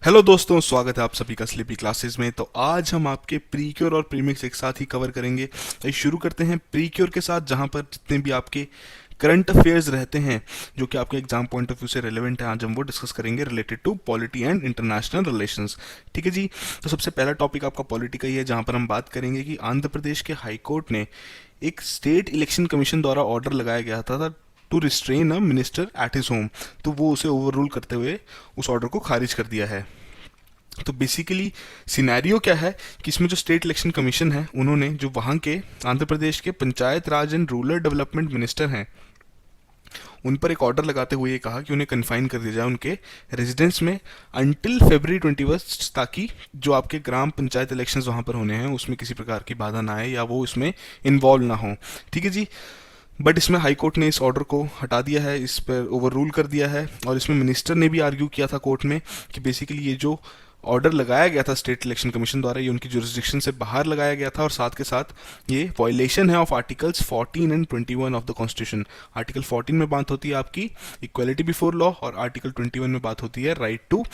Hello दोस्तों, स्वागत है आप सभी का स्लीपी क्लासेस में। तो आज हम आपके प्रीक्योर और प्रीमिक्स एक साथ ही कवर करेंगे। तो शुरू करते हैं प्रीक्योर के साथ, जहां पर जितने भी आपके करंट अफेयर्स रहते हैं जो कि आपके एग्जाम पॉइंट ऑफ व्यू से रेलेवेंट है, आज हम वो डिस्कस करेंगे related to polity and international relations. ठीक है जी। तो सबसे पहला टॉपिक आपका पॉलिटी का ही है, जहां पर हम बात करेंगे कि आंध्र प्रदेश के हाई कोर्ट ने एक स्टेट इलेक्शन कमीशन द्वारा ऑर्डर लगाया गया था to restrain a minister at his home. तो वो उसे ओवर रूल करते हुए उस ऑर्डर को खारिज कर दिया है। तो बेसिकली सिनेरियो क्या है कि इसमें जो स्टेट इलेक्शन कमीशन है, उन्होंने जो वहाँ के आंध्र प्रदेश के पंचायत राज एंड रूरल डेवलपमेंट मिनिस्टर हैं, उन पर एक ऑर्डर लगाते हुए ये कहा कि उन्हें कन्फाइन कर दिया जाए उनके रेजिडेंस में अंटिल February 21, ताकि जो आपके ग्राम पंचायत इलेक्शन वहाँ पर होने हैं उसमें किसी प्रकार की बाधा ना आए या वो इसमें इन्वॉल्व ना हो। ठीक है जी। बट इसमें हाई कोर्ट ने इस ऑर्डर को हटा दिया है, इस पर ओवर रूल कर दिया है। और इसमें मिनिस्टर ने भी आर्ग्यू किया था कोर्ट में कि बेसिकली ये जो ऑर्डर लगाया गया था स्टेट इलेक्शन कमीशन द्वारा, ये उनकी जुरिस्डिक्शन से बाहर लगाया गया था और साथ के साथ ये वायलेशन है of articles 14 and 21 of the constitution. Article 14 में बात होती है आपकी इक्वलिटी बिफोर लॉ और आर्टिकल 21 में बात होती है right to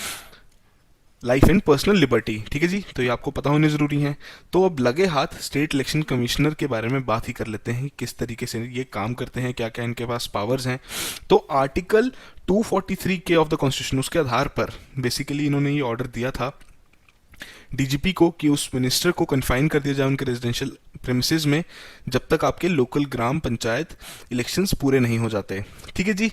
life and personal liberty. ठीक है जी। तो ये आपको पता होने जरूरी है। तो अब लगे हाथ स्टेट इलेक्शन कमिश्नर के बारे में बात ही कर लेते हैं, किस तरीके से ये काम करते हैं, क्या क्या इनके पास पावर्स हैं। तो आर्टिकल 243 के ऑफ द कॉन्स्टिट्यूशन, उसके आधार पर बेसिकली इन्होंने ये ऑर्डर दिया था डीजीपी को कि उस मिनिस्टर को कन्फाइन कर दिया जाए उनके रेजिडेंशियल प्रेमिसेस में जब तक आपके लोकल ग्राम पंचायत इलेक्शंस पूरे नहीं हो जाते। ठीक है जी।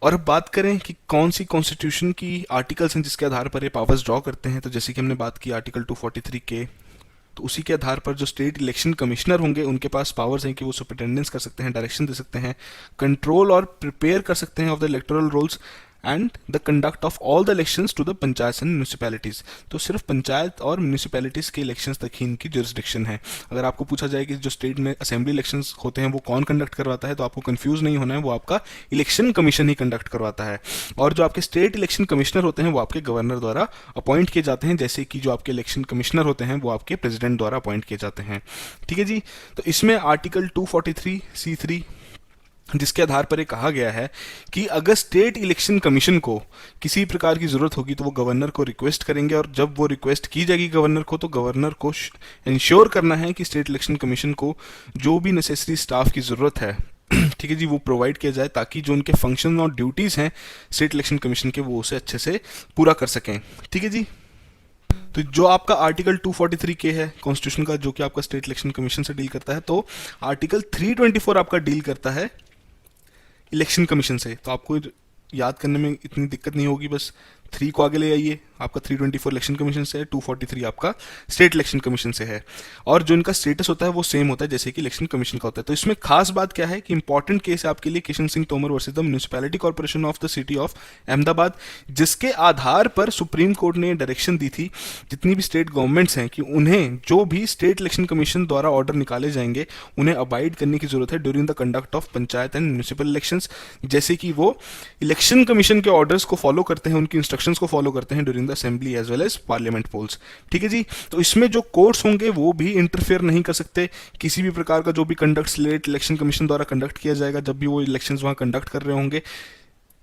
और अब बात करें कि कौन सी कॉन्स्टिट्यूशन की आर्टिकल्स हैं जिसके आधार पर ये पावर्स ड्रॉ करते हैं, तो जैसे कि हमने बात की आर्टिकल 243 के, तो उसी के आधार पर जो स्टेट इलेक्शन कमिश्नर होंगे उनके पास पावर्स हैं कि वो सुपरिटेंडेंस कर सकते हैं, डायरेक्शन दे सकते हैं, कंट्रोल और प्रिपेयर कर सकते हैं of the electoral rolls and the conduct of all the elections to the panchayat and municipalities. तो सिर्फ पंचायत और म्यूनिसिपैलिटीज के इलेक्शंस तक ही इनकी जुरिस्डिक्शन है। अगर आपको पूछा जाए कि जो स्टेट में असेंबली इलेक्शंस होते हैं वो कौन कंडक्ट करवाता है, तो आपको कंफ्यूज नहीं होना है, वो आपका इलेक्शन कमीशन ही कंडक्ट करवाता है। और जो आपके स्टेट इलेक्शन कमिश्नर होते हैं वो आपके गवर्नर द्वारा अपॉइंट किए जाते हैं, जैसे कि जो आपके इलेक्शन कमिश्नर होते हैं वो आपके प्रेसिडेंट द्वारा अपॉइंट किए जाते हैं। ठीक है जी। तो इसमें आर्टिकल 243C3, जिसके आधार पर ये कहा गया है कि अगर स्टेट इलेक्शन कमीशन को किसी प्रकार की ज़रूरत होगी तो वो गवर्नर को रिक्वेस्ट करेंगे, और जब वो रिक्वेस्ट की जाएगी गवर्नर को, तो गवर्नर को इंश्योर करना है कि स्टेट इलेक्शन कमीशन को जो भी नेसेसरी स्टाफ की ज़रूरत है ठीक है जी, वो प्रोवाइड किया जाए, ताकि जो उनके फंक्शन और ड्यूटीज़ हैं स्टेट इलेक्शन कमीशन के, वो उसे अच्छे से पूरा कर सकें। ठीक है जी। तो जो आपका आर्टिकल 243 के है कॉन्स्टिट्यूशन का, जो कि आपका स्टेट इलेक्शन कमीशन से डील करता है, तो आर्टिकल 324 आपका डील करता है इलेक्शन कमीशन से। तो आपको याद करने में इतनी दिक्कत नहीं होगी, बस 3 को आगे ले आइए। आपका 324 इलेक्शन कमीशन से है, 243 आपका स्टेट इलेक्शन कमीशन से है। और जो इनका स्टेटस होता है वो सेम होता है जैसे कि इलेक्शन कमीशन का होता है। तो इसमें खास बात क्या है कि इंपॉर्टेंट केस है आपके लिए Kishan Singh Tomar versus the municipality corporation of the city of Ahmedabad, जिसके आधार पर सुप्रीम कोर्ट ने डायरेक्शन दी थी जितनी भी स्टेट गवर्नमेंट्स हैं कि उन्हें जो भी स्टेट इलेक्शन कमीशन द्वारा ऑर्डर निकाले जाएंगे उन्हें अबाइड करने की जरूरत है during the conduct of panchayat and municipal elections, जैसे कि वो इलेक्शन कमीशन के ऑर्डर्स को फॉलो करते हैं, उनकी इंस्ट्रक्शंस को फॉलो करते हैं during the assembly as well as parliament polls. ठीक है जी। तो इसमें जो कोर्ट्स होंगे वो भी इंटरफेयर नहीं कर सकते किसी भी प्रकार का जो भी कंडक्ट स्टेट इलेक्शन कमीशन द्वारा कंडक्ट किया जाएगा, जब भी वो इलेक्शंस वहां कंडक्ट कर रहे होंगे।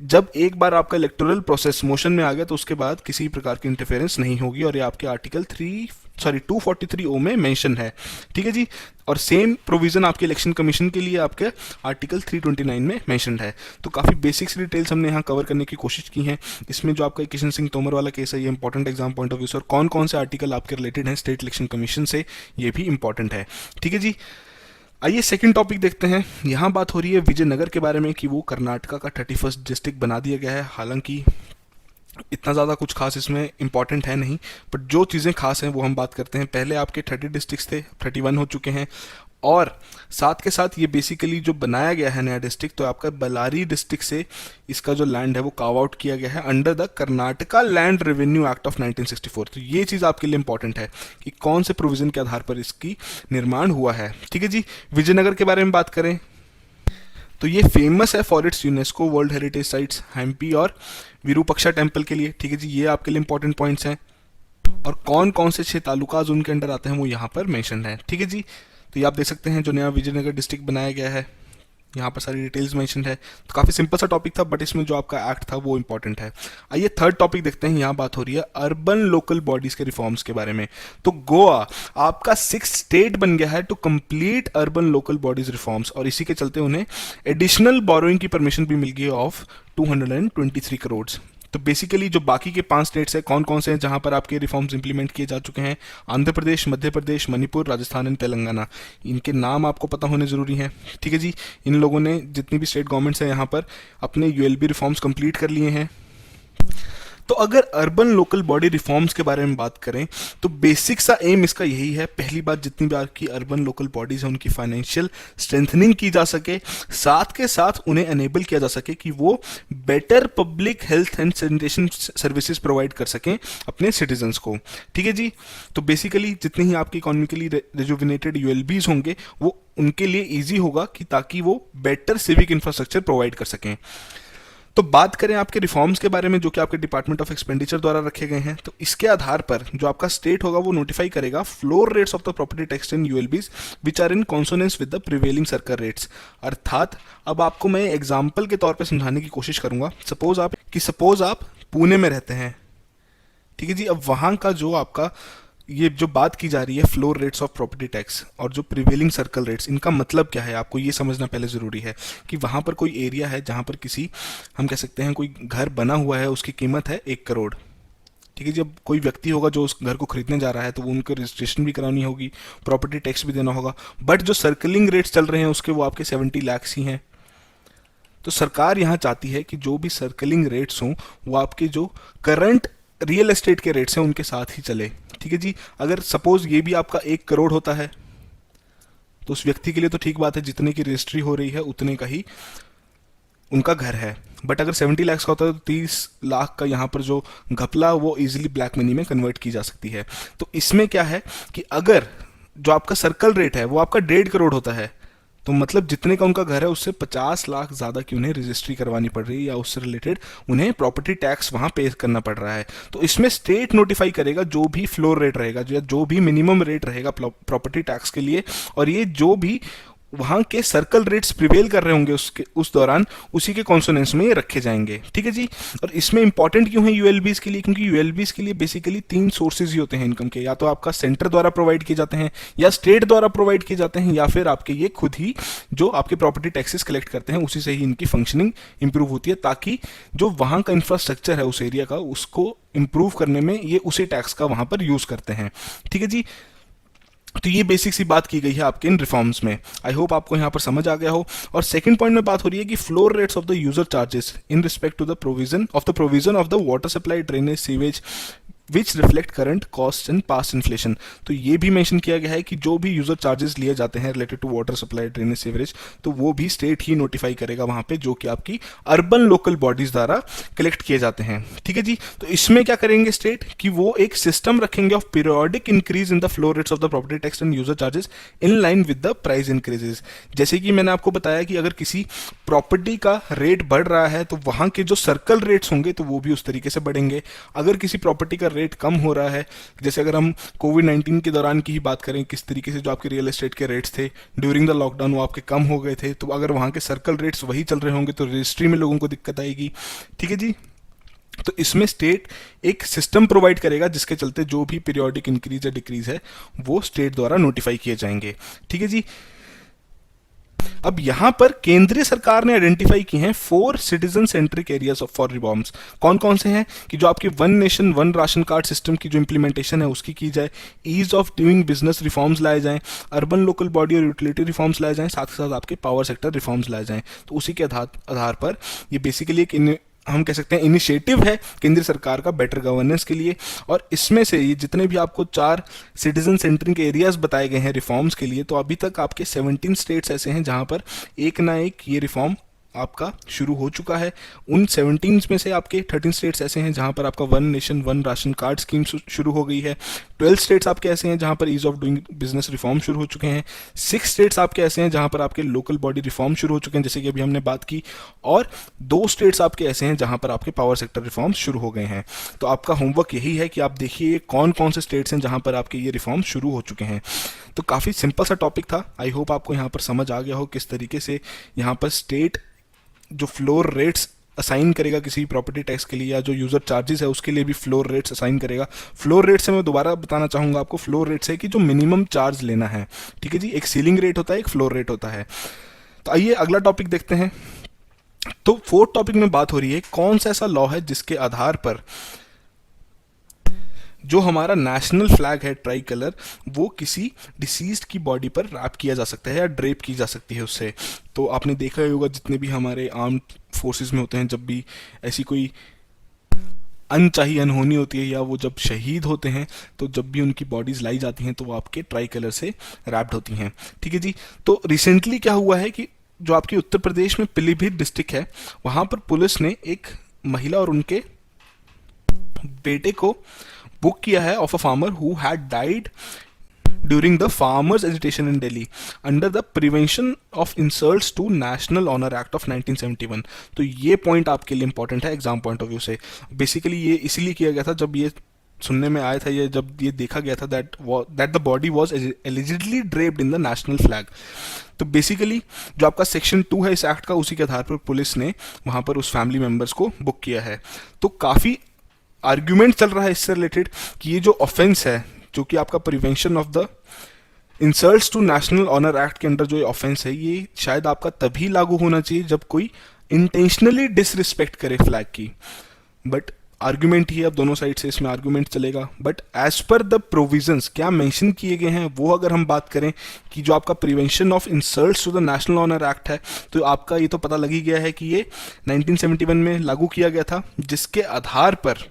जब एक बार आपका इलेक्टोरल प्रोसेस मोशन में आ गया तो उसके बाद किसी प्रकार की इंटरफेरेंस नहीं होगी, और ये आपके आर्टिकल 243O में मेंशन है। ठीक है जी। और सेम प्रोविजन आपके इलेक्शन कमीशन के लिए आपके आर्टिकल 329 में मेंशनड है। तो काफ़ी बेसिक्स डिटेल्स हमने यहाँ कवर करने की कोशिश की हैं। इसमें जो आपका किशन सिंह तोमर वाला केस है ये important exam point of view से, और कौन कौन से आर्टिकल आपके रिलेटेड हैं स्टेट इलेक्शन कमीशन से, ये भी इंपॉर्टेंट है। ठीक है जी। आइए सेकंड टॉपिक देखते हैं। यहाँ बात हो रही है विजयनगर के बारे में कि वो कर्नाटका का 31st डिस्ट्रिक्ट बना दिया गया है। हालांकि इतना ज़्यादा कुछ खास इसमें इंपॉर्टेंट है नहीं, बट जो चीज़ें खास हैं वो हम बात करते हैं। पहले आपके 30 डिस्ट्रिक्ट थे, 31 हो चुके हैं, और साथ के साथ ये बेसिकली जो बनाया गया है नया डिस्ट्रिक्ट, तो आपका बल्लारी डिस्ट्रिक्ट से इसका जो लैंड है वो कार्व आउट किया गया है under the Karnataka land revenue act of 1964। तो ये चीज़ आपके लिए इंपॉर्टेंट है कि कौन से प्रोविजन के आधार पर इसकी निर्माण हुआ है। ठीक है जी। विजयनगर के बारे में बात करें तो ये फेमस है for its UNESCO world heritage sites Hampi और विरूपक्षा टेम्पल के लिए। ठीक है जी। ये आपके लिए इंपॉर्टेंट पॉइंट्स हैं, और कौन कौन से 6 तालुकाज उनके अंडर आते हैं वो यहाँ पर मेंशन है। ठीक है जी। तो ये आप देख सकते हैं जो नया विजयनगर डिस्ट्रिक्ट बनाया गया है, यहाँ पर सारी डिटेल्स मेंशन है। तो काफ़ी सिंपल सा टॉपिक था, बट इसमें जो आपका एक्ट था वो इंपॉर्टेंट है। आइए थर्ड टॉपिक देखते हैं। यहाँ बात हो रही है अर्बन लोकल बॉडीज के रिफॉर्म्स के बारे में। तो गोवा आपका 6th स्टेट बन गया है to complete urban local bodies reforms, और इसी के चलते उन्हें एडिशनल बोरोइंग की परमिशन भी मिल गई ऑफ 223 करोड़। तो बेसिकली जो बाकी के 5 स्टेट्स हैं, कौन कौन से हैं जहां पर आपके रिफॉर्म्स इंप्लीमेंट किए जा चुके हैं? आंध्र प्रदेश, मध्य प्रदेश, मणिपुर, राजस्थान एंड तेलंगाना। इनके नाम आपको पता होने जरूरी है, ठीक है जी। इन लोगों ने, जितनी भी स्टेट गवर्नमेंट्स हैं यहाँ पर, अपने यूएलबी रिफॉर्म्स कंप्लीट कर लिए हैं। तो अगर अर्बन लोकल बॉडी रिफॉर्म्स के बारे में बात करें तो बेसिक सा एम इसका यही है। पहली बात, जितनी भी आपकी अर्बन लोकल बॉडीज हैं उनकी फाइनेंशियल स्ट्रेंथनिंग की जा सके, साथ के साथ उन्हें एनेबल किया जा सके कि वो better public health and sanitation services provide कर सकें अपने सिटीजन्स को, ठीक है जी। तो बेसिकली जितनी ही आपकी इकोनॉमिकली रिजुविनेटेड यूएलबीज होंगे वो उनके लिए ईजी होगा कि ताकि वो बेटर सिविक इंफ्रास्ट्रक्चर प्रोवाइड कर सकें। तो बात करें आपके रिफॉर्म्स के बारे में जो कि आपके डिपार्टमेंट ऑफ एक्सपेंडिचर द्वारा रखे गए हैं, तो इसके आधार पर जो आपका स्टेट होगा वो नोटिफाई करेगा floor rates of the property tax in ULBs which are in consonance with the prevailing circle rates. अर्थात अब आपको मैं एग्जाम्पल के तौर पर समझाने की कोशिश करूंगा। सपोज आप पुणे में रहते हैं, ठीक है जी। अब वहां का जो आपका ये जो बात की जा रही है floor rates of property tax और जो प्रिवेलिंग सर्कल रेट्स, इनका मतलब क्या है आपको ये समझना पहले ज़रूरी है कि वहाँ पर कोई एरिया है जहाँ पर किसी, हम कह सकते हैं कोई घर बना हुआ है, उसकी कीमत है 1 करोड़, ठीक है। जब कोई व्यक्ति होगा जो उस घर को खरीदने जा रहा है तो उनको रजिस्ट्रेशन भी करानी होगी, प्रॉपर्टी टैक्स भी देना होगा, बट जो सर्कलिंग रेट्स चल रहे हैं उसके वो आपके 70 लाख ही हैं। तो सरकार यहाँ चाहती है कि जो भी सर्कलिंग रेट्स हों वो आपके जो करंट रियल एस्टेट के रेट्स हैं उनके साथ ही चले, ठीक है जी। अगर सपोज ये भी आपका 1 करोड़ होता है तो उस व्यक्ति के लिए तो ठीक बात है, जितने की रजिस्ट्री हो रही है उतने का ही उनका घर है। बट अगर 70 लाख का होता है तो 30 लाख का यहाँ पर जो घपला वो इजीली ब्लैक मनी में कन्वर्ट की जा सकती है। तो इसमें क्या है कि अगर जो आपका सर्कल रेट है वो आपका 1.5 करोड़ होता है तो मतलब जितने का उनका घर है उससे 50 लाख ज़्यादा की उन्हें रजिस्ट्री करवानी पड़ रही है या उससे रिलेटेड उन्हें प्रॉपर्टी टैक्स वहाँ पे करना पड़ रहा है। तो इसमें स्टेट नोटिफाई करेगा जो भी फ्लोर रेट रहेगा, जो भी मिनिमम रेट रहेगा प्रॉपर्टी टैक्स के लिए, और ये जो भी वहां के सर्कल रेट्स प्रिवेल कर रहे होंगे उस दौरान उसी के कॉन्सोनेंस में ये रखे जाएंगे, ठीक है जी। और इसमें इंपॉर्टेंट क्यों है यूएलबीज के लिए? क्योंकि यूएलबीज के लिए बेसिकली 3 सोर्सेज ही होते हैं इनकम के, या तो आपका सेंटर द्वारा प्रोवाइड किए जाते हैं, या स्टेट द्वारा प्रोवाइड किए जाते हैं, या फिर आपके ये खुद ही जो आपके प्रॉपर्टी टैक्सेस कलेक्ट करते हैं उसी से ही इनकी फंक्शनिंग इंप्रूव होती है, ताकि जो वहां का इंफ्रास्ट्रक्चर है उस एरिया का उसको इंप्रूव करने में ये उसी टैक्स का वहां पर यूज करते हैं, ठीक है जी। तो ये बेसिक सी बात की गई है आपके इन रिफॉर्म्स में। आई होप आपको यहाँ पर समझ आ गया हो। और सेकंड पॉइंट में बात हो रही है कि floor rates of the user charges in respect to the provision of the water supply, drainage, sewage which reflect current cost and past inflation. तो ये भी मेंशन किया गया है कि जो भी यूजर चार्जेस लिए जाते हैं related to water supply, drainage, sewerage, तो वो भी स्टेट ही नोटिफाई करेगा वहां पे, जो कि आपकी अर्बन लोकल बॉडीज द्वारा कलेक्ट किए जाते हैं, ठीक है जी। तो इसमें क्या करेंगे स्टेट कि वो एक सिस्टम रखेंगे of periodic increase in the floor rates of the property tax and user charges in line with the price increases. जैसे कि मैंने आपको बताया कि अगर किसी प्रॉपर्टी का रेट बढ़ रहा है तो वहां के जो सर्कल रेट्स होंगे तो वो भी उस तरीके से बढ़ेंगे। अगर किसी प्रॉपर्टी का रेट कम हो रहा है, जैसे अगर हम कोविड-19 के दौरान की ही बात करें, किस तरीके से जो आपके रियल एस्टेट के रेट्स थे ड्यूरिंग द लॉकडाउन वो आपके कम हो गए थे, तो अगर वहाँ के सर्कल रेट्स वही चल रहे होंगे तो रजिस्ट्री में लोगों को दिक्कत आएगी, ठीक है जी। तो इसमें स्टेट एक सिस्टम प्रोवाइड करेगा जिसके चलते जो भी पीरियोडिक इंक्रीज या डिक्रीज है वो स्टेट द्वारा नोटिफाई किए जाएंगे, ठीक है जी। अब यहां पर केंद्रीय सरकार ने आइडेंटिफाई की हैं 4 citizen centric areas for reforms. कौन कौन से हैं कि जो आपकी one nation one ration card system की जो इंप्लीमेंटेशन है उसकी की जाए, ease of doing business reforms लाए जाएं, अर्बन लोकल बॉडी और यूटिलिटी रिफॉर्म्स लाए जाएं, साथ ही साथ आपके पावर सेक्टर रिफॉर्म्स लाए जाएं। तो उसी के आधार पर ये बेसिकली एक हम कह सकते हैं इनिशिएटिव है केंद्र सरकार का बेटर गवर्नेंस के लिए। और इसमें से ये जितने भी आपको 4 सिटीजन सेंटरिंग एरियाज बताए गए हैं रिफॉर्म्स के लिए, तो अभी तक आपके 17 स्टेट्स ऐसे हैं जहां पर एक ना एक ये रिफॉर्म आपका शुरू हो चुका है। उन 17 में से आपके 13 स्टेट्स ऐसे हैं जहां पर आपका one nation one ration card scheme शुरू हो गई है। 12 स्टेट्स आपके ऐसे हैं जहां पर ease of doing business reform शुरू हो चुके हैं। 6 स्टेट्स आपके ऐसे हैं जहां पर आपके लोकल बॉडी रिफॉर्म शुरू हो चुके हैं, जैसे कि अभी हमने बात की। और 2 स्टेट्स आपके ऐसे हैं जहां पर आपके पावर सेक्टर रिफॉर्म्स शुरू हो गए हैं। तो आपका होमवर्क यही है कि आप देखिए कौन कौन से स्टेट्स हैं जहां पर आपके ये रिफॉर्म शुरू हो चुके हैं। तो काफ़ी सिंपल सा टॉपिक था। आई होप आपको यहाँ पर समझ आ गया हो किस तरीके से यहाँ पर स्टेट जो फ्लोर रेट्स असाइन करेगा किसी प्रॉपर्टी टैक्स के लिए, या जो यूज़र चार्जेस है उसके लिए भी फ्लोर रेट्स असाइन करेगा। फ्लोर रेट से मैं दोबारा बताना चाहूँगा आपको, फ्लोर रेट से कि जो मिनिमम चार्ज लेना है, ठीक है जी। एक सीलिंग रेट होता है, एक फ्लोर रेट होता है। तो आइए अगला टॉपिक देखते हैं। तो 4th टॉपिक में बात हो रही है कौन सा ऐसा लॉ है जिसके आधार पर जो हमारा नेशनल फ्लैग है ट्राई कलर, वो किसी डिसीज्ड की बॉडी पर रैप किया जा सकता है या ड्रेप की जा सकती है उससे। तो आपने देखा ही होगा जितने भी हमारे आर्म्ड फोर्सेस में होते हैं, जब भी ऐसी कोई अनचाही अनहोनी होती है या वो जब शहीद होते हैं, तो जब भी उनकी बॉडीज लाई जाती हैं तो वो आपके ट्राई कलर से रैप्ड होती हैं, ठीक है जी। तो रिसेंटली क्या हुआ है कि जो आपकी उत्तर प्रदेश में पीलीभीत डिस्ट्रिक्ट है, वहाँ पर पुलिस ने एक महिला और उनके बेटे को बुक किया है of a farmer who had died during the farmers agitation in Delhi under the prevention of insults to national honour act of 1971। तो ये पॉइंट आपके लिए इंपॉर्टेंट है एग्जाम पॉइंट ऑफ व्यू से। बेसिकली ये इसीलिए किया गया था, जब ये सुनने में आया था, ये जब ये देखा गया था that the body was allegedly draped in the national flag. तो बेसिकली जो आपका सेक्शन 2 है इस एक्ट का, उसी के आधार पर पुलिस ने वहाँ पर उस फैमिली मेम्बर्स को बुक किया है। तो काफ़ी आर्ग्यूमेंट चल रहा है इससे रिलेटेड कि ये जो ऑफेंस है, जो कि आपका prevention of the insults to national honour act के अंडर जो ये ऑफेंस है, ये शायद आपका तभी लागू होना चाहिए जब कोई इंटेंशनली डिसरिस्पेक्ट करे फ्लैग की। बट आर्ग्यूमेंट ही है, अब दोनों साइड से इसमें आर्ग्यूमेंट चलेगा। But as per the provisions क्या मेंशन किए गए हैं, वो अगर हम बात करें कि जो आपका prevention of insults to the national honour act है, तो आपका ये तो पता लग ही गया है कि ये 1971 में लागू किया गया था, जिसके आधार पर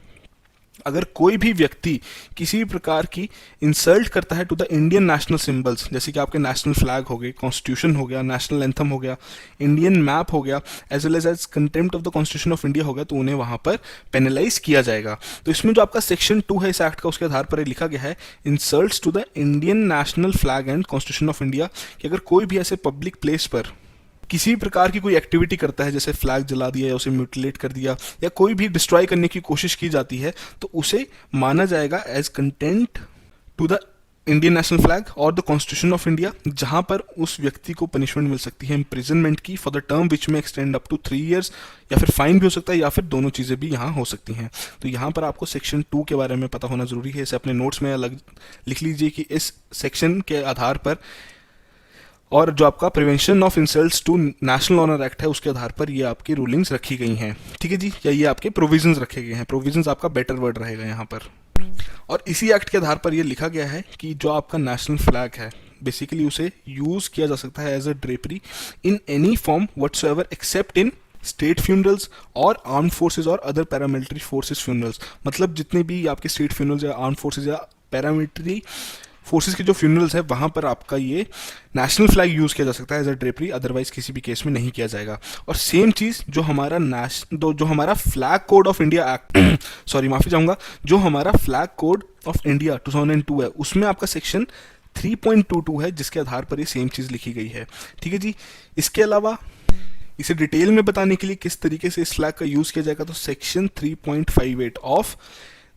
अगर कोई भी व्यक्ति किसी भी प्रकार की इंसल्ट करता है to the Indian national symbols, जैसे कि आपके नेशनल फ्लैग हो गए, कॉन्स्टिट्यूशन हो गया, नेशनल एंथम हो गया, इंडियन मैप हो गया, as well as contempt of the constitution of India हो गया, तो उन्हें वहां पर पेनलाइज किया जाएगा। तो इसमें जो आपका सेक्शन 2 है इस एक्ट का, उसके आधार पर लिखा गया है insults to the Indian national flag and constitution of India, कि अगर कोई भी ऐसे पब्लिक प्लेस पर किसी प्रकार की कोई एक्टिविटी करता है, जैसे फ्लैग जला दिया या उसे म्यूटिलेट कर दिया या कोई भी डिस्ट्रॉय करने की कोशिश की जाती है, तो उसे माना जाएगा as content to the Indian national flag और द कॉन्स्टिट्यूशन ऑफ इंडिया, जहां पर उस व्यक्ति को पनिशमेंट मिल सकती है इम्प्रिजनमेंट की फॉर द टर्म विच में एक्सटेंड अप टू 3 years, या फिर फाइन भी हो सकता है, या फिर दोनों चीज़ें भी यहाँ हो सकती हैं। तो यहाँ पर आपको सेक्शन 2 के बारे में पता होना जरूरी है। इसे अपने नोट्स में अलग लिख लीजिए कि इस सेक्शन के आधार पर, और जो आपका prevention of insults to national honour act है उसके आधार पर ये आपकी रूलिंग्स रखी गई हैं, ठीक है जी, या ये आपके प्रोविजंस रखे गए हैं। प्रोविजंस आपका बेटर वर्ड रहेगा यहाँ पर। और इसी एक्ट के आधार पर ये लिखा गया है कि जो आपका नेशनल फ्लैग है, बेसिकली उसे यूज किया जा सकता है as a drapery in any form whatsoever except in state funerals और आर्म्ड फोर्सेज और अदर पैरामिलिट्री फोर्सेज फ्यूनरल्स। मतलब जितने भी आपके स्टेट फ्यूनरल्स या आर्म्ड फोर्सेज या पैरामिलिट्री फोर्सेस के जो फ्यूनरल्स है, वहां पर आपका ये नेशनल फ्लैग यूज किया जा सकता है एज अ ड्रेपरी, अदरवाइज किसी भी केस में नहीं किया जाएगा। और सेम चीज जो हमारा जो हमारा flag code of India act sorry माफी चाहूंगा, जो हमारा फ्लैग कोड ऑफ इंडिया 2002 है, उसमें आपका सेक्शन 3.22 है, जिसके आधार पर ये सेम चीज लिखी गई है, ठीक है जी। इसके अलावा इसे डिटेल में बताने के लिए किस तरीके से इस फ्लैग का यूज किया जाएगा, तो section 3.58 of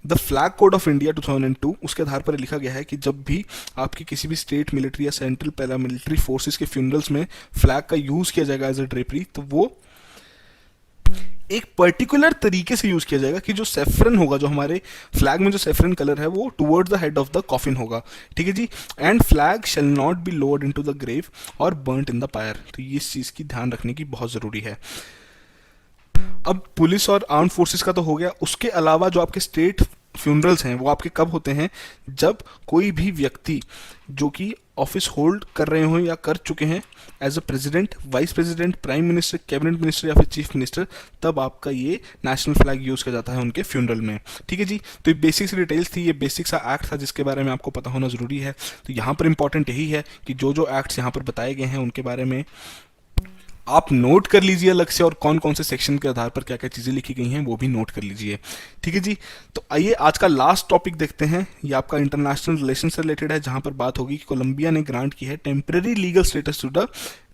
the flag code of India 2002, उसके आधार पर लिखा गया है कि जब भी आपके किसी भी स्टेट मिलिट्री या सेंट्रल पैरामिलिट्री फोर्सेस के फ्यूनरल्स में फ्लैग का यूज किया जाएगा एज अ ड्रेपरी, तो वो एक पर्टिकुलर तरीके से यूज किया जाएगा कि जो सेफ्रन होगा, जो हमारे फ्लैग में जो सेफ्रन कलर है, वो towards the head of the coffin होगा, ठीक है जी। And flag shall not be lowered into the grave और बर्न्ट इन द फायर। तो ये इस चीज की ध्यान रखने की बहुत जरूरी है। अब पुलिस और आर्म फोर्सेस का तो हो गया, उसके अलावा जो आपके स्टेट फ्यूनरल्स हैं वो आपके कब होते हैं, जब कोई भी व्यक्ति जो कि ऑफिस होल्ड कर रहे हो या कर चुके हैं as a president, vice president, prime minister, cabinet minister या फिर चीफ मिनिस्टर, तब आपका ये नेशनल फ्लैग यूज किया जाता है उनके फ्यूनरल में, ठीक है जी। तो ये बेसिक सी डिटेल्स थी, ये बेसिक सा एक्ट था जिसके बारे में आपको पता होना जरूरी है। तो यहाँ पर इंपॉर्टेंट यही है कि जो जो एक्ट्स यहाँ पर बताए गए हैं उनके बारे में आप नोट कर लीजिए अलग से, और कौन कौन से सेक्शन के आधार पर क्या क्या चीज़ें लिखी गई हैं वो भी नोट कर लीजिए। ठीक है जी। तो आइए आज का लास्ट टॉपिक देखते हैं। ये आपका इंटरनेशनल रिलेशन से रिलेटेड है, जहां पर बात होगी कि कोलंबिया ने ग्रांट की है temporary legal status to the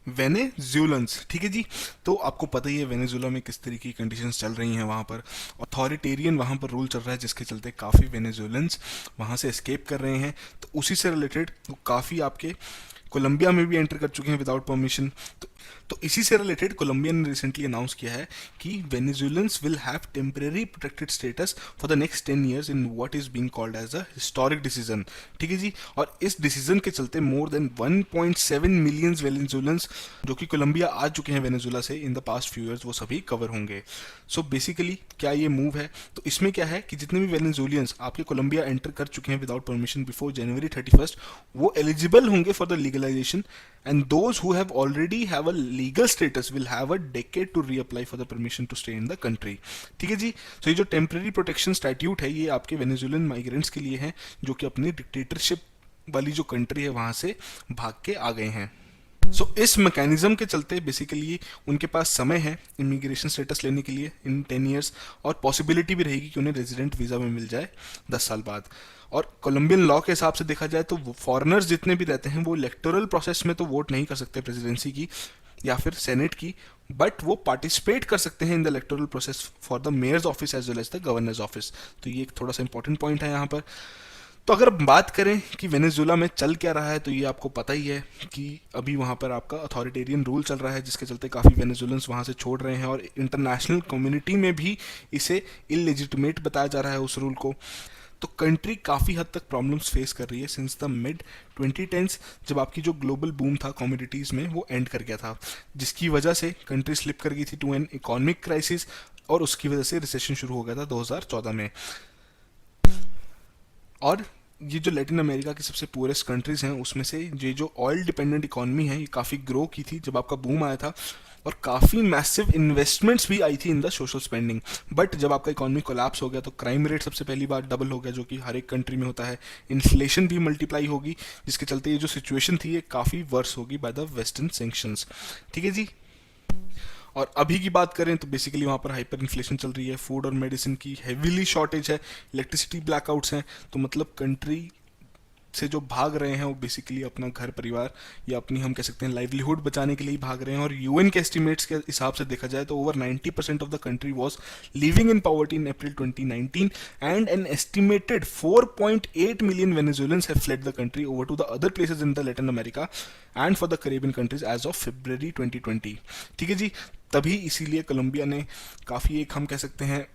Venezuelans. ठीक है जी। तो आपको पता ही है वेनेजुला में किस तरीके की कंडीशंस चल रही हैं, वहाँ पर अथॉरिटेरियन वहाँ पर रूल चल रहा है, जिसके चलते काफ़ी वेनेजुलन्स वहाँ से एस्केप कर रहे हैं। तो उसी से रिलेटेड काफ़ी आपके कोलंबिया में भी एंटर कर चुके हैं विदाउट परमिशन। तो इसी से रिलेटेड कोलंबिया ने रिसेंटली अनाउंस किया है कि Venezuelans will have temporary protected status for the next 10 years in what is being called as a historic decision. ठीक है जी। और इस डिसीजन के चलते मोर देन 1.7 मिलियन वेनेजुलन्स जो कि कोलंबिया आ चुके हैं वेनेजुला से in the past few years, वो सभी कवर होंगे। सो बेसिकली क्या ये मूव है, तो इसमें क्या है कि जितने भी वेनेजुलियंस आपके कोलंबिया एंटर कर चुके हैं विदाउट परमिशन बिफोर जनवरी 31st, वो एलिजिबल होंगे for the legalisation, and those who have already have a legal status will have a decade to reapply for the permission to stay in the country। ठीक है जी। तो ये जो temporary protection statute है ये आपके वेनेजुएलन माइग्रेंट्स के लिए है जो कि अपनी डिक्टेटरशिप वाली जो कंट्री है वहां से भाग के आ गए हैं। इस मैकेनिज्म के चलते बेसिकली उनके पास समय है इमिग्रेशन स्टेटस लेने के लिए इन 10 ईयर्स, और पॉसिबिलिटी भी रहेगी कि उन्हें रेजिडेंट वीज़ा में मिल जाए 10 साल बाद। और कोलंबियन लॉ के हिसाब से देखा जाए तो फॉरेनर्स जितने भी रहते हैं वो इलेक्टोरल प्रोसेस में तो वोट नहीं कर सकते प्रेसिडेंसी की या फिर सेनेट की, बट वो पार्टिसिपेट कर सकते हैं in the electoral process for the mayor's office as well as the governor's office. तो ये एक थोड़ा सा इंपॉर्टेंट पॉइंट है यहाँ पर। तो अगर बात करें कि वेनेजुला में चल क्या रहा है, तो ये आपको पता ही है कि अभी वहाँ पर आपका अथॉरिटेरियन रूल चल रहा है, जिसके चलते काफ़ी वेनेजुलन्स वहाँ से छोड़ रहे हैं, और इंटरनेशनल कम्युनिटी में भी इसे इलेजिटिमेट बताया जा रहा है उस रूल को। तो कंट्री काफ़ी हद तक प्रॉब्लम्स फेस कर रही है सिंस द मिड 2010s, जब आपकी जो ग्लोबल बूम था कमोडिटीज़ में वो एंड कर गया था, जिसकी वजह से कंट्री स्लिप कर गई थी टू एन इकोनॉमिक क्राइसिस, और उसकी वजह से रिसेशन शुरू हो गया था 2014 में। और ये जो लैटिन अमेरिका की सबसे पुअरेस्ट कंट्रीज हैं उसमें से ये जो ऑयल डिपेंडेंट इकोनॉमी है ये काफ़ी ग्रो की थी जब आपका बूम आया था, और काफ़ी मैसिव इन्वेस्टमेंट्स भी आई थी in the social spending. But जब आपका इकोनॉमी कोलैप्स हो गया तो क्राइम रेट सबसे पहली बार डबल हो गया, जो कि हर एक कंट्री में होता है। इन्फ्लेशन भी मल्टीप्लाई होगी, जिसके चलते ये जो सिचुएशन थी ये काफ़ी वर्स होगी बाय द वेस्टर्न सेंक्शंस। ठीक है जी। और अभी की बात करें तो बेसिकली वहाँ पर हाइपर इन्फ्लेशन चल रही है, फूड और मेडिसिन की हेवीली शॉर्टेज है, इलेक्ट्रिसिटी ब्लैकआउट्स हैं। तो मतलब कंट्री से जो भाग रहे हैं वो बेसिकली अपना घर परिवार या अपनी हम कह सकते हैं लाइवलीहुड बचाने के लिए भाग रहे हैं। और यूएन के एस्टिमेट्स के हिसाब से देखा जाए तो over 90% of the country was living in poverty in April 2019, and an estimated 4.8 million Venezuelans have fled the country over to the other places in the Latin America and for the Caribbean countries as of February 2020। ठीक है जी। तभी इसीलिए Colombia ने काफ़ी एक हम कह सकते हैं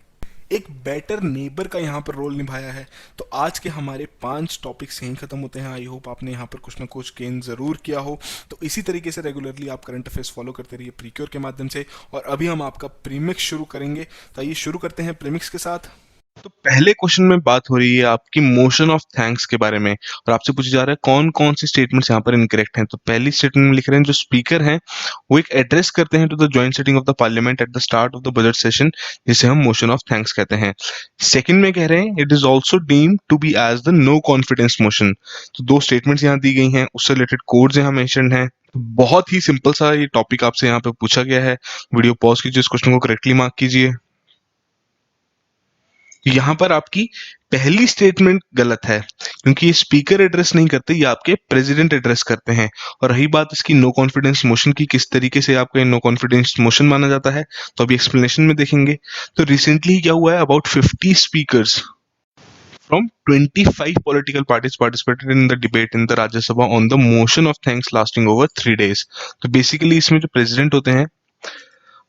एक बेटर नेबर का यहाँ पर रोल निभाया है। तो आज के हमारे 5 टॉपिक्स यहीं खत्म होते हैं। आई होप आपने यहाँ पर कुछ ना कुछ गेन ज़रूर किया हो। तो इसी तरीके से रेगुलरली आप करंट अफेयर्स फॉलो करते रहिए प्रीक्योर के माध्यम से। और अभी हम आपका प्रीमिक्स शुरू करेंगे, तो आइए शुरू करते हैं प्रीमिक्स के साथ। तो पहले क्वेश्चन में बात हो रही है आपकी मोशन ऑफ थैंक्स के बारे में, और आपसे पूछा जा रहा है कौन कौन सी स्टेटमेंट्स यहाँ पर इनकरेक्ट हैं। तो पहली स्टेटमेंट में लिख रहे हैं जो स्पीकर हैं वो एक एड्रेस करते हैं to the joint sitting of the parliament at the start of the budget session, जिसे हम मोशन ऑफ थैंक्स कहते हैं। सेकंड में कह रहे हैं it is also deemed to be as the no confidence motion. तो 2 स्टेटमेंट्स यहाँ दी गई हैं, उससे रिलेटेड कोड्स यहाँ मेंशन हैं। बहुत ही सिंपल सा ये टॉपिक आपसे यहाँ पे पूछा गया है। वीडियो पॉज कीजिए, इस क्वेश्चन को करेक्टली मार्क कीजिए। यहाँ पर आपकी पहली स्टेटमेंट गलत है, क्योंकि ये स्पीकर एड्रेस नहीं करते, ये आपके प्रेसिडेंट एड्रेस करते हैं। और रही बात इसकी नो कॉन्फिडेंस मोशन की, किस तरीके से आपका नो कॉन्फिडेंस मोशन माना जाता है, तो अभी एक्सप्लेनेशन में देखेंगे। तो रिसेंटली क्या हुआ है, about 50 speakers from 25 political parties participated in the debate in the Rajya Sabha on the motion of thanks lasting over 3 days। तो बेसिकली इसमें जो प्रेसिडेंट होते हैं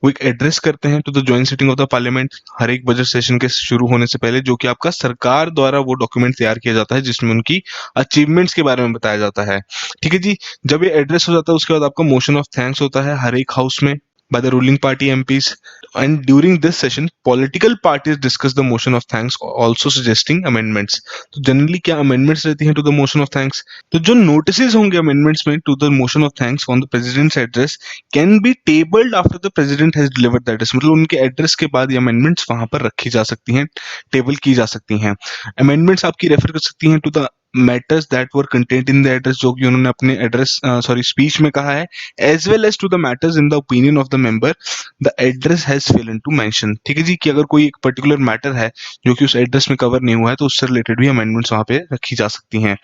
वो एक एड्रेस करते हैं to the joint sitting of the parliament हर एक बजट सेशन के शुरू होने से पहले, जो कि आपका सरकार द्वारा वो डॉक्यूमेंट तैयार किया जाता है जिसमें उनकी अचीवमेंट्स के बारे में बताया जाता है। ठीक है जी। जब ये एड्रेस हो जाता है उसके बाद आपका मोशन ऑफ थैंक्स होता है हर एक हाउस में by the ruling party MPs, and during this session political parties discuss the motion of thanks, also suggesting amendments। तो जनरली क्या amendments रहती हैं to the motion of thanks, तो जो notices होंगे amendments में to the motion of thanks on the president's address can be tabled after the president has delivered the address। मतलब उनके एड्रेस के बाद ये amendments वहां पर रखी जा सकती हैं, टेबल की जा सकती हैं। amendments आपकी रेफर कर सकती हैं to the matters that were content in the address, जो कि उन्होंने अपने एड्रेस स्पीच में कहा है, as well as to the matters in the opinion of the member the address has fallen to mention. ठीक है जी, कि अगर कोई एक पर्टिकुलर मैटर है जो कि उस एड्रेस में कवर नहीं हुआ है तो उससे रिलेटेड भी अमेंडमेंट्स वहां पे रखी जा सकती हैं।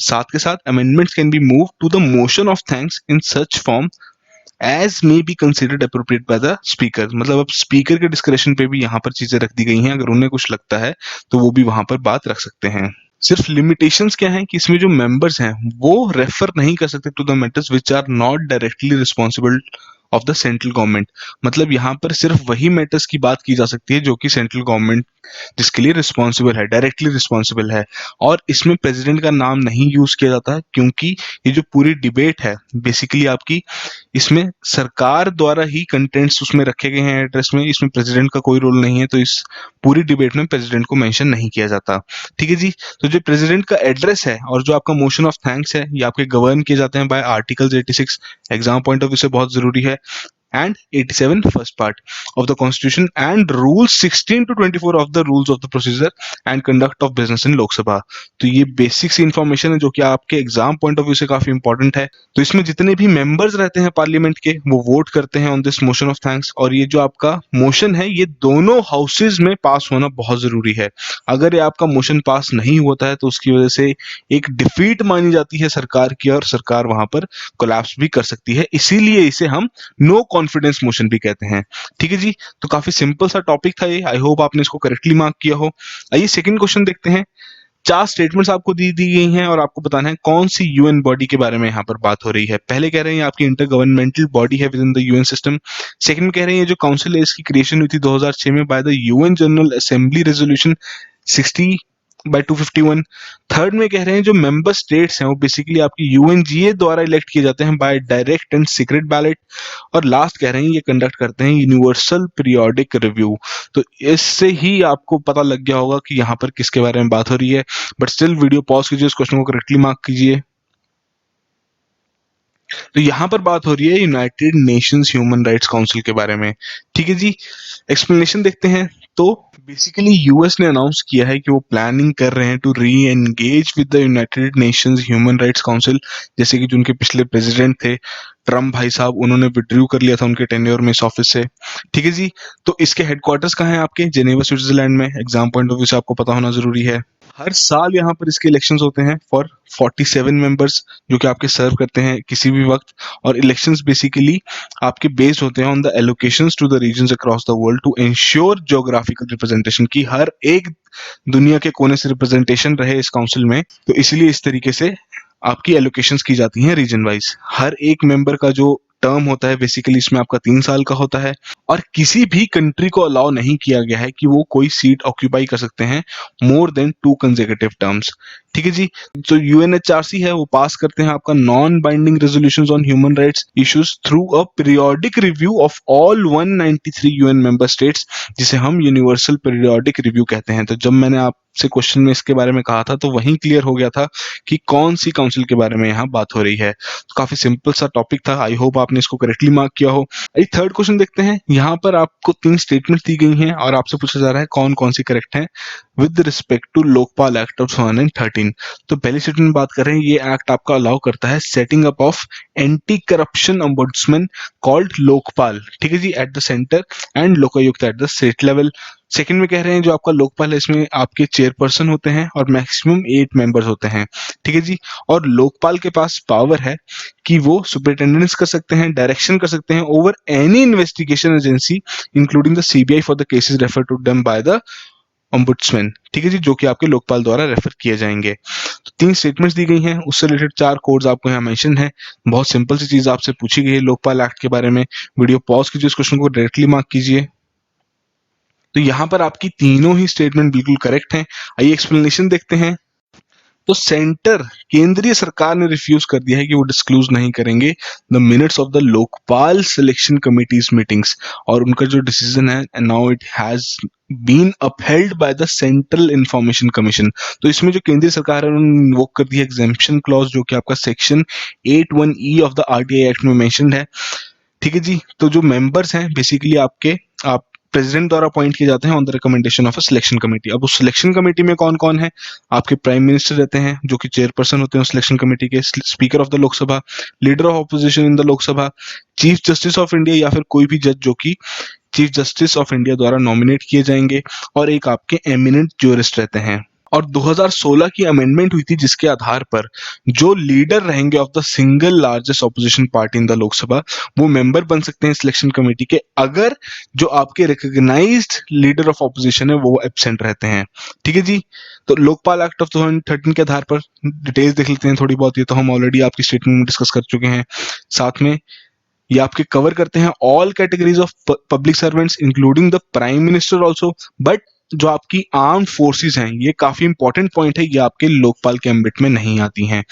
साथ के साथ amendments can be move to the motion of thanks in such form as may be considered appropriate by the speaker. मतलब अब स्पीकर के डिस्क्रिप्शन पे भी यहाँ पर चीजें रख दी गई हैं, अगर उन्हें कुछ लगता है तो वो भी वहां पर बात रख सकते हैं। सिर्फ लिमिटेशंस क्या है कि इसमें जो मेंबर्स हैं वो रेफर नहीं कर सकते to the matters which are not directly responsible of the central government. मतलब यहाँ पर सिर्फ वही मैटर्स की बात की जा सकती है जो कि सेंट्रल गवर्नमेंट जिसके लिए रिस्पॉन्सिबल है, डायरेक्टली रिस्पॉन्सिबल है। और इसमें प्रेसिडेंट का नाम नहीं यूज किया जाता है, क्योंकि ये जो पूरी डिबेट है बेसिकली आपकी, इसमें सरकार द्वारा ही कंटेंट्स उसमें रखे गए हैं एड्रेस में, इसमें प्रेसिडेंट का कोई रोल नहीं है, तो इस पूरी डिबेट में प्रेसिडेंट को मेंशन नहीं किया जाता। ठीक है जी, तो जो प्रेसिडेंट का एड्रेस है और जो आपका मोशन ऑफ थैंक्स है ये आपके गवर्न किए जाते हैं by articles 86, exam point of view से बहुत जरूरी है, and 87 first part of the constitution and rules 16 to 24 of the rules of the procedure and conduct of business in लोक सभा। तो ये बेसिक सी इंफॉर्मेशन है जो कि आपके एग्जाम पॉइंट ऑफ व्यू से काफी इंपॉर्टेंट है। तो इसमें जितने भी मेंबर्स रहते हैं पार्लियामेंट के वो वोट करते हैं on this motion of thanks, और ये जो आपका मोशन है ये दोनों हाउसेज में पास होना बहुत जरूरी है। अगर ये आपका मोशन पास नहीं होता है तो उसकी वजह से एक डिफीट मानी जाती है सरकार की और सरकार वहां पर कोलैप्स भी कर सकती है, इसीलिए इसे हम नो कॉन्फिडेंस मोशन भी कहते हैं। ठीक है जी, तो काफी सिंपल सा टॉपिक था ये, आई होप आपने इसको करेक्टली मार्क किया हो। आइए सेकंड क्वेश्चन देखते हैं। 4 स्टेटमेंट्स आपको दी गई हैं और आपको बताना है कौन सी यूएन बॉडी के बारे में यहाँ पर बात हो रही है। पहले कह रहे हैं आपकी इंटर गवर्नमेंटल बॉडी है with in the UN system. Second में कह रहे हैं जो काउंसिल है इसकी क्रिएशन हुई थी 2006 में by the UN general assembly resolution 60/251। Third में कह रहे हैं जो मेंबर स्टेट्स हैं वो बेसिकली आपकी यूएनजीए द्वारा इलेक्ट किए जाते हैं by direct and secret ballot. और लास्ट कह रहे हैं ये कंडक्ट करते हैं यूनिवर्सल पीरियोडिक रिव्यू। तो इससे ही आपको पता लग गया होगा कि यहाँ पर किसके बारे में बात हो रही है, बट स्टिल वीडियो पॉज कीजिए, इस क्वेश्चन को करेक्टली मार्क कीजिए। तो यहाँ पर बात हो रही है United Nations human rights council के बारे में। ठीक है जी, एक्सप्लेनेशन देखते हैं। तो बेसिकली यूएस ने अनाउंस किया है कि वो प्लानिंग कर रहे हैं to re engage with the United Nations human rights council. जैसे कि जो उनके पिछले प्रेसिडेंट थे ट्रम्प भाई साहब, उन्होंने विड्रू कर लिया था उनके टेन्योर में इस ऑफिस से। ठीक है जी, तो इसके हेडक्वार्टर्स कहाँ हैं आपके, जेनेवा स्विट्जरलैंड में। एग्जाम पॉइंट ऑफ व्यू से आपको पता होना जरूरी है। हर साल यहाँ पर इसके इलेक्शंस होते हैं फॉर 47 मेंबर्स जो कि आपके सर्व करते हैं किसी भी वक्त। और इलेक्शंस बेसिकली आपके बेस्ड होते हैं on the allocations to the regions across the world to ensure geographical representation, की हर एक दुनिया के कोने से रिप्रेजेंटेशन रहे इस काउंसिल में। तो इसीलिए इस तरीके से आपकी एलोकेशंस की जाती हैं रीजन वाइज। हर एक मेंबर का जो टर्म होता है बेसिकली इसमें आपका 3 साल का होता है, और किसी भी कंट्री को अलाउ नहीं किया गया है कि वो कोई सीट ऑक्यूपाई कर सकते हैं मोर देन 2 कंसेक्यूटिव टर्म्स। ठीक है जी, जो यूएनएचआरसी है वो पास करते हैं आपका non binding resolutions on human rights issues through a periodic review of all 193 UN member states, जिसे हम यूनिवर्सल पीरियोडिक रिव्यू कहते हैं। तो जब मैंने आपसे क्वेश्चन में इसके बारे में कहा था तो वहीं क्लियर हो गया था कि कौन सी काउंसिल के बारे में यहाँ बात हो रही है। तो काफी सिंपल सा टॉपिक था, आई होप आपने इसको करेक्टली मार्क किया हो। थर्ड क्वेश्चन देखते हैं। यहाँ पर आपको 3 स्टेटमेंट दी गई हैं और आपसे पूछा जा रहा है कौन कौन सी करेक्ट है with respect to Lokpal act of 2013। तो पहली स्टेटमेंट में बात कर रहे हैं, ये एक्ट आपका अलाउ करता है setting up of anti corruption ombudsman called Lokpal. ठीक है जी, at the centre and Lokayukta at the state level. Second में कह रहे हैं जो आपका लोकपाल है इसमें आपके चेयरपर्सन होते हैं और मैक्सिमम 8 मेंबर्स होते हैं। ठीक है जी, और लोकपाल के पास पावर है कि वो सुपरिटेंडेंस कर सकते हैं, डायरेक्शन कर सकते हैं over any investigation agency including the CBI for the cases refer to them by the ombudsman। ठीक है जी, जो कि आपके लोकपाल द्वारा रेफर किए जाएंगे। तो 3 स्टेटमेंट्स दी गई हैं, उससे रिलेटेड 4 कोड्स आपको यहाँ मेंशन है। बहुत सिंपल सी चीज आपसे पूछी गई है लोकपाल एक्ट के बारे में। वीडियो पॉज कीजिए, इस क्वेश्चन को डायरेक्टली मार्क कीजिए। तो यहाँ पर आपकी तीनों ही स्टेटमेंट बिल्कुल करेक्ट हैं। आइए एक्सप्लेनेशन देखते हैं। तो सेंटर, केंद्रीय सरकार ने रिफ्यूज कर दिया है कि वो डिस्क्लोज नहीं करेंगे the minutes of the Lokpal selection committees meetings, और उनका जो डिसीजन है now it has been upheld by the central information commission. तो इसमें जो केंद्रीय सरकार है उन्होंने इन्वोक कर दी है एग्जेम्पशन क्लॉज जो कि आपका section 81E of the RTI act में मेंशन्ड है। ठीक है जी, तो जो मेंबर्स हैं बेसिकली आपके आप प्रेसिडेंट द्वारा अपॉइंट किए जाते हैं on the recommendation of a selection committee. अब उस सिलेक्शन कमेटी में कौन कौन है? आपके प्राइम मिनिस्टर रहते हैं जो कि चेयरपर्सन होते हैं उस सिलेक्शन कमेटी के, speaker of the Lok Sabha, leader of opposition in the Lok Sabha, chief justice of India या फिर कोई भी जज जो कि चीफ जस्टिस ऑफ इंडिया द्वारा नॉमिनेट किए जाएंगे, और एक आपके एमिनेंट ज्यूरिस्ट रहते हैं। और 2016 की अमेंडमेंट हुई थी जिसके आधार पर जो लीडर रहेंगे of the single largest opposition party in the Lok Sabha वो मेंबर बन सकते हैं सिलेक्शन कमेटी के, अगर जो आपके रिकॉग्नाइज्ड लीडर ऑफ ऑपोजिशन है वो एब्सेंट रहते हैं। ठीक है जी। तो लोकपाल एक्ट ऑफ 2013 के आधार पर डिटेल्स देख लेते हैं थोड़ी बहुत, ये तो हम ऑलरेडी आपकी स्टेटमेंट में डिस्कस कर चुके हैं। साथ में ये आपके कवर करते हैं all categories of public servants including the prime minister also, but जो आपकी आर्म्ड फोर्सेस हैं, ये काफी इंपॉर्टेंट पॉइंट है, ये आपके लोकपाल के एम्बिट में नहीं आती हैं।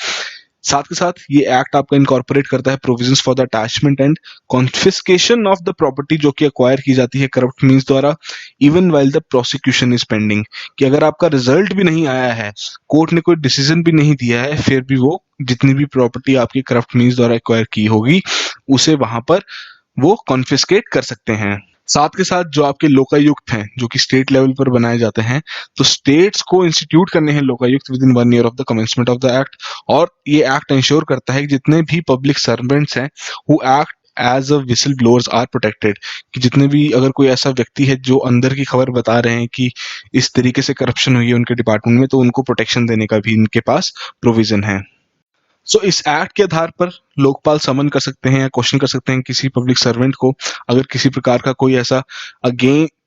साथ के साथ ये एक्ट आपका इनकॉर्पोरेट करता है provisions for the attachment and confiscation of the property जो कि एक्वायर की जाती है करप्ट मींस द्वारा, even while the prosecution is pending, कि अगर आपका रिजल्ट भी नहीं आया है, कोर्ट ने कोई डिसीजन भी नहीं दिया है, फिर भी वो जितनी भी प्रॉपर्टी आपकी करप्ट मींस द्वारा एक्वायर की होगी उसे वहां पर वो कॉन्फिस्केट कर सकते हैं। साथ के साथ जो आपके लोकायुक्त हैं जो कि स्टेट लेवल पर बनाए जाते हैं, तो स्टेट्स को इंस्टीट्यूट करने हैं Lokayukta within 1 year of the commencement of the act, और ये एक्ट इंश्योर करता है कि जितने भी पब्लिक सर्वेंट्स हैं who act as a whistle blowers are protected, कि जितने भी अगर कोई ऐसा व्यक्ति है जो अंदर की खबर बता रहे हैं कि इस तरीके से करप्शन हुई है उनके डिपार्टमेंट में, तो उनको प्रोटेक्शन देने का भी इनके पास प्रोविजन है। सो इस एक्ट के आधार पर लोकपाल समन कर सकते हैं या क्वेश्चन कर सकते हैं किसी पब्लिक सर्वेंट को, अगर किसी प्रकार का कोई ऐसा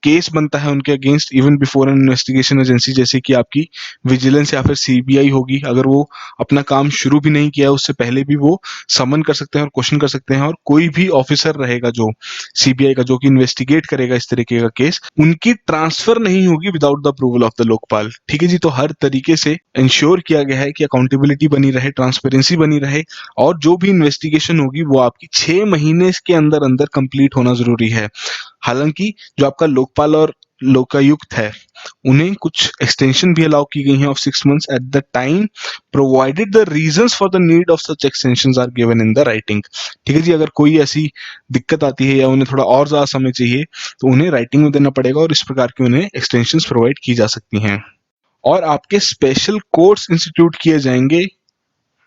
केस बनता है उनके against, even before N investigation agency जैसे कि आपकी विजिलेंस या फिर सीबीआई होगी, अगर वो अपना काम शुरू भी नहीं किया उससे पहले भी वो समन कर सकते हैं और क्वेश्चन कर सकते हैं। और कोई भी ऑफिसर रहेगा जो सीबीआई का जो कि इन्वेस्टिगेट करेगा इस तरीके का केस, उनकी ट्रांसफर नहीं होगी without the approval of the Lokpal. ठीक है जी। तो हर तरीके से इंश्योर किया गया है कि अकाउंटेबिलिटी बनी रहे, ट्रांसपेरेंसी बनी रहे, और जो भी इन्वेस्टिगेशन होगी वो आपकी 6 महीने के अंदर अंदर कंप्लीट होना जरूरी है। हालांकि जो आपका लोकपाल और लोकायुक्त है उन्हें कुछ एक्सटेंशन भी अलाउ की गई है of 6 months at the time provided the reasons for the need of such extensions are given in the writing. ठीक है जी। अगर कोई ऐसी दिक्कत आती है या उन्हें थोड़ा और ज्यादा समय चाहिए तो उन्हें राइटिंग में देना पड़ेगा, और इस प्रकार की उन्हें एक्सटेंशंस प्रोवाइड की जा सकती हैं। और आपके स्पेशल कोर्ट्स इंस्टीट्यूट किए जाएंगे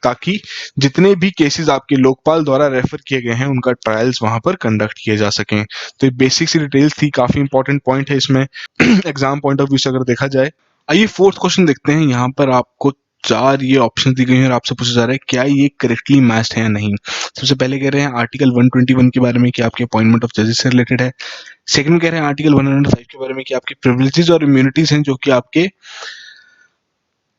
ताकि जितने भी केसेस आपके लोकपाल द्वारा रेफर किए गए हैं उनका ट्रायल्स वहां पर कंडक्ट किए जा सकें। तो ये बेसिक सी डिटेल्स थी, काफी इंपॉर्टेंट पॉइंट है इसमें एग्जाम पॉइंट ऑफ व्यू से अगर देखा जाए। आइए फोर्थ क्वेश्चन देखते हैं। यहाँ पर आपको 4 ये ऑप्शन दी गई हैं और आपसे पूछा जा रहा है क्या ये करेक्टली मैच्ड है या नहीं। सबसे पहले कह रहे हैं आर्टिकल 121 के बारे में कि आपके अपॉइंटमेंट ऑफ जजेस से रिलेटेड है। सेकंड कह रहे हैं आर्टिकल 105 के बारे में कि आपके प्रिविलेजेस और इम्यूनिटीज हैं जो कि आपके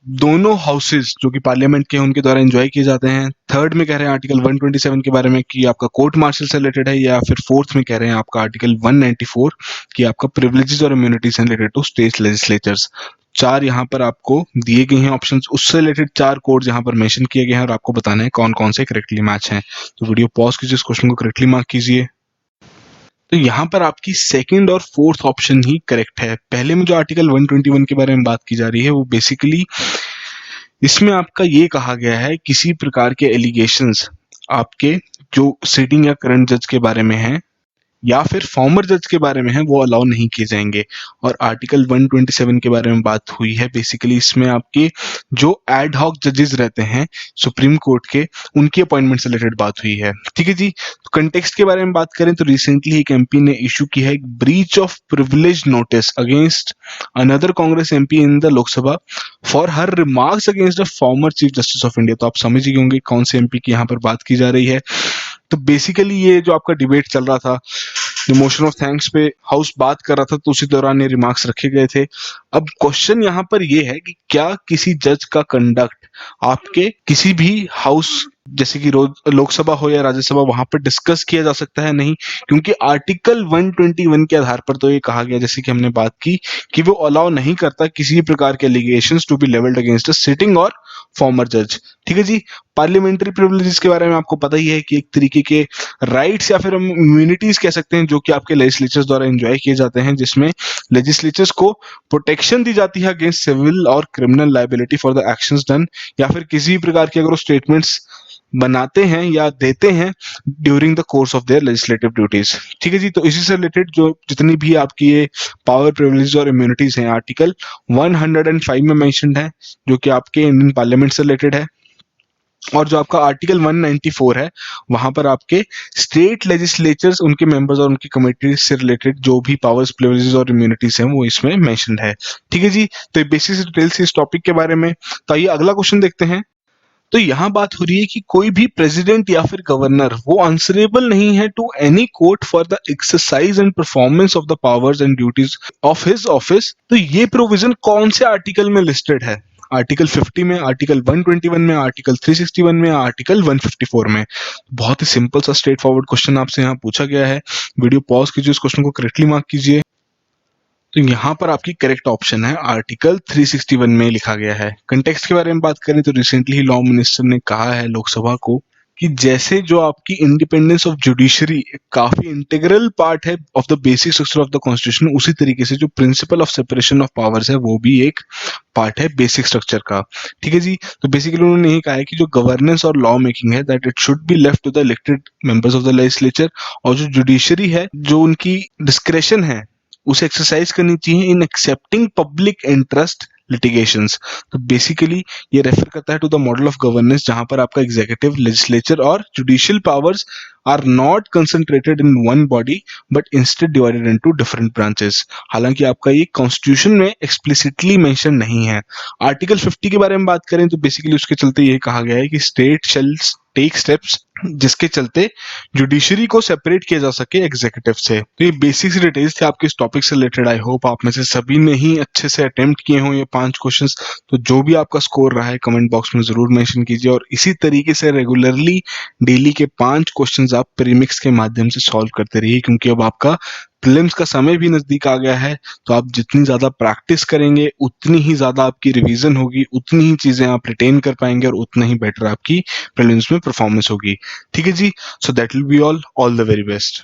दोनों हाउसेस जो कि पार्लियामेंट के हैं उनके द्वारा एंजॉय किए जाते हैं। थर्ड में कह रहे हैं आर्टिकल 127 के बारे में कि आपका कोर्ट मार्शल से रिलेटेड है, या फिर फोर्थ में कह रहे हैं आपका आर्टिकल 194 कि आपका प्रिविलेजेस और इम्यूनिटीज हैं रिलेटेड टू स्टेट लेजिस्लेचर्स। 4 यहाँ पर आपको दिए गए हैं ऑप्शंस, उससे रिलेटेड 4 कोड्स यहाँ पर मेंशन किए गए हैं और आपको बताना है कौन कौन से करेक्टली मैच हैं। तो वीडियो पॉज कीजिए, इस क्वेश्चन को करेक्टली मार्क कीजिए। तो यहाँ पर आपकी सेकंड और फोर्थ ऑप्शन ही करेक्ट है। पहले में जो आर्टिकल 121 के बारे में बात की जा रही है वो बेसिकली इसमें आपका ये कहा गया है किसी प्रकार के एलिगेशंस आपके जो सिटिंग या करंट जज के बारे में हैं या फिर फॉर्मर जज के बारे में है वो अलाउ नहीं किए जाएंगे। और आर्टिकल 127 के बारे में बात हुई है, बेसिकली इसमें आपके जो एड हॉक जजेस रहते हैं सुप्रीम कोर्ट के, उनकी अपॉइंटमेंट से रिलेटेड बात हुई है। ठीक है जी। तो कंटेक्स्ट के बारे में बात करें तो रिसेंटली एक एमपी ने इशू किया है एक breach of privilege notice against another Congress MP in the Lok Sabha for her remarks against the former chief justice of India. तो आप समझ ही होंगे कौन से एमपी की यहाँ पर बात की जा रही है। तो बेसिकली ये जो आपका डिबेट चल रहा था, मोशन ऑफ थैंक्स पे हाउस बात कर रहा था, तो उसी दौरान ये रिमार्क्स रखे गए थे। अब क्वेश्चन यहाँ पर ये है कि क्या किसी जज का कंडक्ट आपके किसी भी हाउस जैसे कि लोकसभा हो या राज्यसभा वहां पर डिस्कस किया जा सकता है? नहीं, क्योंकि आर्टिकल 121 के आधार पर तो ये कहा गया जैसे कि हमने बात की कि वो अलाउ नहीं करता किसी प्रकार के allegations to be levelled against a sitting और फॉर्मर जज। ठीक है जी। पार्लियामेंट्री प्रिविलेजेस के बारे में आपको पता ही है कि एक तरीके के राइट्स या फिर हम इम्यूनिटीज कह सकते हैं जो कि आपके लेजिस्लेचर्स द्वारा एंजॉय किए जाते हैं, जिसमें लेजिस्लेचर्स को प्रोटेक्शन दी जाती है अगेंस्ट सिविल और criminal liability for the actions done, या फिर किसी प्रकार के अगर वो स्टेटमेंट्स बनाते हैं या देते हैं during the course of their legislative duties. ठीक है जी, तो इसी से रिलेटेड जो जितनी भी आपकी ये पावर, प्रिविलेज और इम्यूनिटीज हैं आर्टिकल 105 में मेंशन्ड है, जो कि आपके इंडियन पार्लियामेंट से रिलेटेड है। और जो आपका आर्टिकल 194 है, वहां पर आपके स्टेट लेजिस्लेचर्स, उनके मेंबर्स और उनकी कमेटी से रिलेटेड जो भी पावर्स, प्रिविलेजेस और इम्यूनिटीज हैं वो इसमें मेंशन्ड है। ठीक है जी, तो बेसिक डिटेल्स इस टॉपिक के बारे में। तो आइए अगला क्वेश्चन देखते हैं। तो यहाँ बात हो रही है कि कोई भी प्रेसिडेंट या फिर गवर्नर वो आंसरेबल नहीं है to any court for the exercise and performance of the powers and duties of his office. तो ये प्रोविजन कौन से आर्टिकल में लिस्टेड है? आर्टिकल 50 में, आर्टिकल 121 में, आर्टिकल 361 में, आर्टिकल 154 में। बहुत ही सिंपल सा स्ट्रेट फॉरवर्ड क्वेश्चन आपसे यहाँ पूछा गया है। वीडियो पॉज कीजिए, इस क्वेश्चन को करेक्टली मार्क कीजिए। तो यहाँ पर आपकी करेक्ट ऑप्शन है आर्टिकल 361 में लिखा गया है। कंटेक्स्ट के बारे में बात करें तो रिसेंटली ही लॉ मिनिस्टर ने कहा है लोकसभा को कि जैसे जो आपकी इंडिपेंडेंस ऑफ जुडिशरी काफी इंटीग्रल पार्ट है of the basic structure of the constitution, उसी तरीके से जो principle of separation of powers है वो भी एक पार्ट है बेसिक स्ट्रक्चर का। ठीक है जी, तो बेसिकली उन्होंने यही कहा है कि जो गवर्नेंस और लॉ मेकिंग है that it should be left to the elected members of the legislature, और जो जुडिशरी है, जो उनकी डिस्क्रेशन है उसे एक्सरसाइज करनी चाहिए in accepting public interest litigations. तो बेसिकली ये रेफर करता है to the model of governance जहां पर आपका एग्जीक्यूटिव, लेजिस्लेचर और judicial powers are not concentrated in one body but instead divided into different branches. हालांकि आपका ये कॉन्स्टिट्यूशन में एक्सप्लिसिटली मेंशन नहीं है। आर्टिकल 50 के बारे में बात करें तो बेसिकली उसके चलते ये कहा गया है कि स्टेट शैल टेक स्टेप्स जिसके चलते जुडिशरी को सेपरेट किया जा सके एग्जीक्यूटिव से। तो ये बेसिक डिटेल्स थे आपके इस टॉपिक से रिलेटेड। आई होप आप में से सभी ने ही अच्छे से अटेम्प्ट किए हों ये 5 क्वेश्चंस। तो जो भी आपका स्कोर रहा है कमेंट बॉक्स में जरूर मेंशन कीजिए, और इसी तरीके से रेगुलरली डेली के 5 क्वेश्चंस आप प्रीमिक्स के माध्यम से सॉल्व करते रहिए, क्योंकि अब आपका प्रीलिम्स का समय भी नजदीक आ गया है। तो आप जितनी ज्यादा प्रैक्टिस करेंगे उतनी ही ज्यादा आपकी रिवीजन होगी, उतनी ही चीजें आप रिटेन कर पाएंगे और उतना ही बेटर आपकी प्रीलिम्स में परफॉर्मेंस होगी। ठीक है जी, so that will be all the very best.